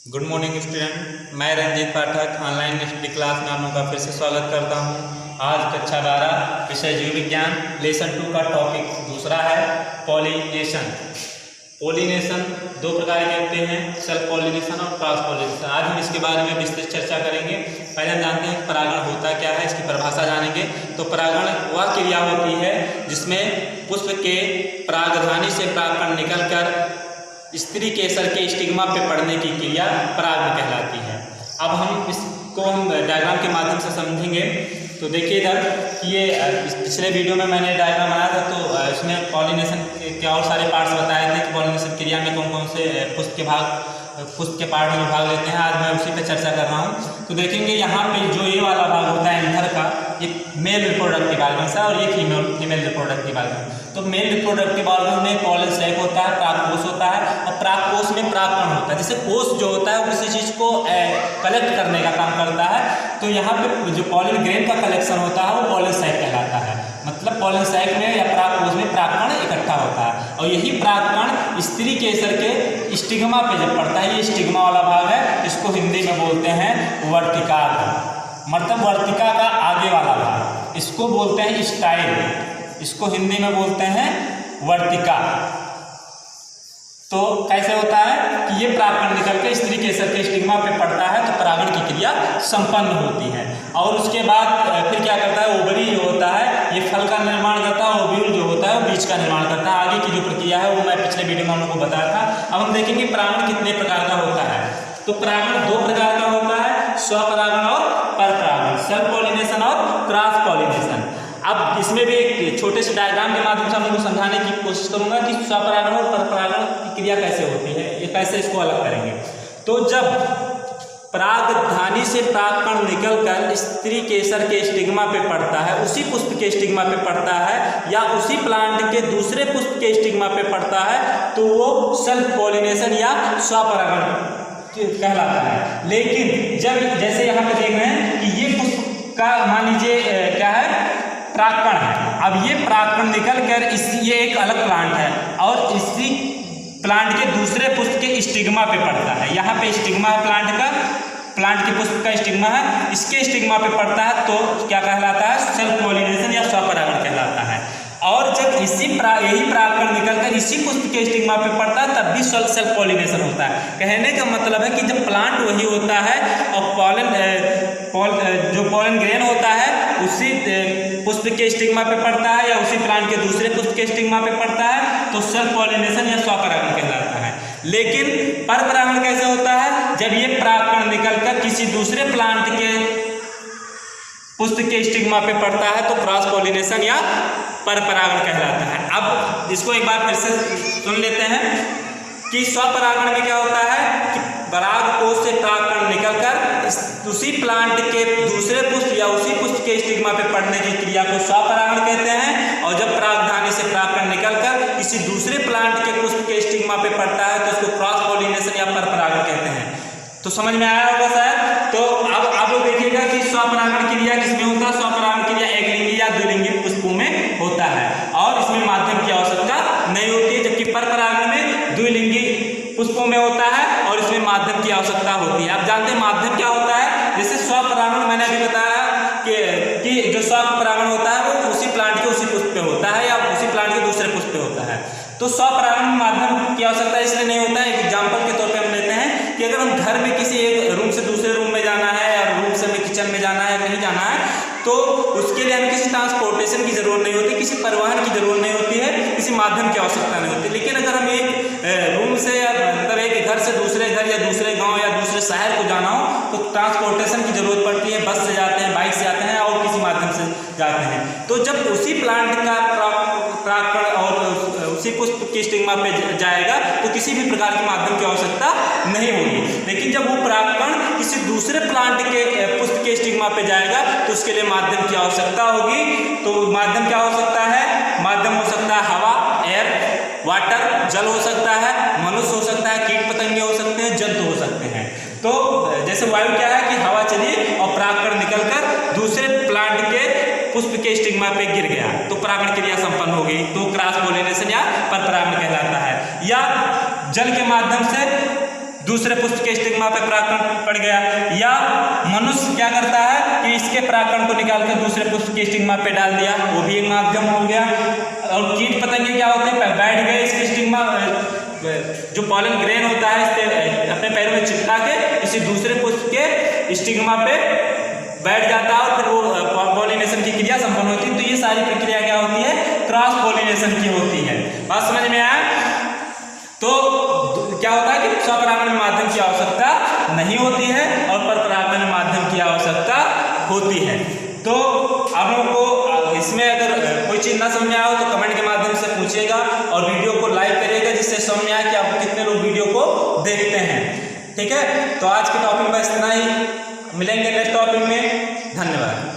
Good morning student, मैं रंजीत पाठक online study class में आप लोगों का फिर से स्वागत करता हूं। आज कक्षा 12 विषय जीव विज्ञान लेसन 2 का टॉपिक दूसरा है पॉलिनेशन। पॉलिनेशन दो प्रकार के होते हैं, सेल्फ पॉलिनेशन और क्रॉस पॉलिनेशन। आज हम इसके बारे में विस्तृत चर्चा करेंगे। पहले हम जानते हैं कि परागण होता क्या है, इसकी परिभाषा जानेंगे। तो परागण वह क्रिया होती है जिसमें पुष्प के परागधानी से परागकण निकलकर स्त्री केसर के स्टिग्मा पे पड़ने की क्रिया परागण कहलाती है। अब हम इसको डायग्राम के माध्यम से समझेंगे। तो देखिए इधर कि ये पिछले वीडियो में मैंने डायग्राम बनाया था, तो इसमें पॉलिनेशन के और सारे पार्ट्स बताए थे कि पॉलिनेशन क्रिया में कौन कौन से पुष्प के पार्ट में भाग लेते हैं। आज मैं उसी पर चर्चा कर रहा हूँ। तो देखेंगे यहाँ पे जो ये वाला भाग होता है एंथर का, ये मेल रिप्रोडक्टिव ऑर्गन्स है और ये फीमेल रिप्रोडक्टिव ऑर्गन। तो मेल रिप्रोडक्टिव ऑर्गन में पॉलन सैक होता है, परागकोश होता है और परागकोश में परागकण होता है। जैसे कोश जो होता है किसी चीज़ को कलेक्ट करने का काम करता है, तो यहाँ पे जो पॉलन ग्रेन का कलेक्शन होता है वो पॉलन सैक कहलाता है। मतलब पॉलन सैक में या परागकोश में परागकण इकट्ठा होता है और यही परागकण स्त्री केसर के स्टिग्मा पे जब पड़ता है, ये स्टिग्मा वाला भाग है, इसको हिंदी में बोलते हैं वर्तिका। मतलब वर्तिका का आगे वाला भाग, इसको बोलते हैं स्टाइल, इसको हिंदी में बोलते हैं वर्तिका। तो कैसे होता है कि ये परागकण निकल के स्त्री केसर के स्टिग्मा पे पड़ता है तो परागण की क्रिया संपन्न होती है। और उसके बाद फिर क्या करता है, ओवरी जो होता है ये फल का निर्माण करता है, ओव्यूल जो होता है वो बीज का निर्माण करता है। आगे की जो प्रक्रिया है वो मैं पिछले वीडियो में हम लोग को बताया था। अब हम देखेंगे परागण कितने प्रकार का होता है। तो परागण दो प्रकार का होता है, स्वपरागण और परपरागण, सेल्फ पॉलिनेशन और क्रॉस पॉलिनेशन। अब इसमें भी एक छोटे से डायग्राम के माध्यम से हम लोग को समझाने की कोशिश करूंगा कि स्वपरागण और परपरागण की क्रिया कैसे होती है, ये कैसे इसको अलग करेंगे। तो जब परागधानी से परागकण निकलकर स्त्री केसर के स्टिग्मा पे पड़ता है, उसी पुष्प के स्टिग्मा पे पड़ता है या उसी प्लांट के दूसरे पुष्प के स्टिग्मा पे पड़ता है, तो वो सेल्फ पॉलिनेशन या स्वपरागण कहलाता है। लेकिन जब जैसे यहाँ पे देख रहे हैं कि ये पुष्प का मान लीजिए क्या है, परागकण है। अब ये परागकण निकलकर ये एक अलग प्लांट है और इसी प्लांट के दूसरे पुष्प के स्टिग्मा पे पड़ता है। यहाँ पे स्टिग्मा है प्लांट के पुष्प का स्टिग्मा है, इसके स्टिग्मा पे पड़ता है तो क्या कहलाता है, सेल्फ पॉलिनेशन या स्वपरागण कहलाता है। और जब यही परागकण निकलकर इसी पुष्प के स्टिग्मा पे पड़ता है तब भी सेल्फ पॉलिनेशन होता है। कहने का मतलब है कि जब प्लांट वही होता है और जो पॉलन ग्रेन होता है उसी पुष्प के स्टिग्मा पे पड़ता है या उसी प्लांट के दूसरे पुष्प के स्टिग्मा पे पड़ता है तो सेल्फ पॉलिनेशन या स्वपरागण कहलाता है। लेकिन परपरागण कैसे होता है, जब ये परागकण निकलकर किसी दूसरे प्लांट के पुष्प के स्टिग्मा पे पड़ता है तो क्रॉस पॉलिनेशन या परपरागण कहलाता है। अब इसको एक बार फिर से सुन लेते हैं कि स्वपरागण में क्या होता है कि परागकोश से परागकण निकलकर उसी प्लांट के दूसरे पुष्प या उसी पुष्प के स्टिग्मा पे पड़ने की क्रिया को स्वपरागण कहते हैं। और जब परागधानी से परागकण निकलकर किसी दूसरे प्लांट के पुष्प के स्टिग्मा पे पड़ता है तो उसको क्रॉस पॉलिनेशन या परपरागण कहते हैं। तो समझ में आया होगा शायद। तो अब आप लोग देखिएगा कि स्वपरागण क्रिया किसमें होता है, स्वपरागण क्रिया एक लिंगी या द्विलिंगी पुष्पों में होता है और इसमें माध्यम की आवश्यकता नहीं होती है, जबकि परपरागण में द्विलिंगी पुष्पों में होता है और इसमें माध्यम की आवश्यकता होती है। आप जानते हैं माध्यम क्या होता है, जैसे स्वपरागण मैंने अभी बताया कि जो स्वपरागण होता है वो उसी प्लांट के उसी पुष्प पे होता है या उसी प्लांट के दूसरे पुष्प पे होता है। तो स्वपरागण में माध्यम की आवश्यकता इसलिए नहीं होता है। एग्जाम्पल के तौर पे हम लेते हैं कि अगर हम घर में किसी एक रूम से दूसरे रूम में जाना है या रूम से हमें किचन में जाना है, कहीं जाना है, तो उसके लिए हमें किसी ट्रांसपोर्टेशन की जरूरत नहीं होती, किसी परिवहन की जरूरत नहीं होती है, किसी माध्यम की आवश्यकता नहीं होती। लेकिन अगर हम एक रूम से या मतलब एक घर से दूसरे घर या दूसरे गाँव या दूसरे शहर को जाना हो तो ट्रांसपोर्टेशन की जरूरत पड़ती है। बस से जाते हैं, बाइक से जाते हैं और किसी माध्यम से जाते हैं। तो जब उसी प्लांट का परागकण और उसी पुष्प के स्टिग्मा पे जाएगा तो किसी भी प्रकार के माध्यम की आवश्यकता नहीं होगी। लेकिन जब वो परागकण किसी दूसरे प्लांट के पुष्प के स्टिग्मा पे जाएगा तो उसके लिए माध्यम की आवश्यकता होगी। तो माध्यम क्या हो सकता है, माध्यम हो सकता है हवा, एयर, वाटर, जल हो सकता है, मनुष्य हो सकता है, कीट पतंगे हो सकते हैं, जंतु हो सकते हैं। तो जैसे वायु क्या है कि हवा चली और परागकण निकलकर दूसरे प्लांट के पुष्प के स्टिग्मा पे गिर गया तो परागण क्रिया संपन्न हो गई, तो क्रॉस पॉलिनेशन या परपरागण कहलाता है। या जल के माध्यम से दूसरे पुष्प के स्टिग्मा पे परागकण पड़ गया, या मनुष्य क्या करता है कि इसके परागकण को निकाल कर दूसरे पुष्प के स्टिग्मा पे डाल दिया, वो भी एक माध्यम हो गया। और कीट पतंगे क्या होते हैं, बैठ गए इसके स्टिग्मा, जो पॉलन ग्रेन होता है इसके अपने पैरों में चिपका के इसी दूसरे पुष्प के स्टिग्मा पे बैठ जाता है और फिर वो पॉलिनेशन की क्रिया संपन्न होती है। तो ये सारी प्रक्रिया क्या होती है, क्रॉस पॉलिनेशन की होती है। बात समझ में आया? तो क्या होता है कि स्वपरागण में माध्यम की आवश्यकता नहीं होती है और परपरागण में माध्यम की आवश्यकता होती है। तो आप लोगों को इसमें अगर कोई चीज़ ना समझ में आए तो कमेंट के माध्यम से पूछिएगा और वीडियो को लाइक करिएगा, जिससे समझ में आए कि आप कितने लोग वीडियो को देखते हैं। ठीक है, तो आज के टॉपिक में इतना ही, मिलेंगे नेक्स्ट टॉपिक में। धन्यवाद।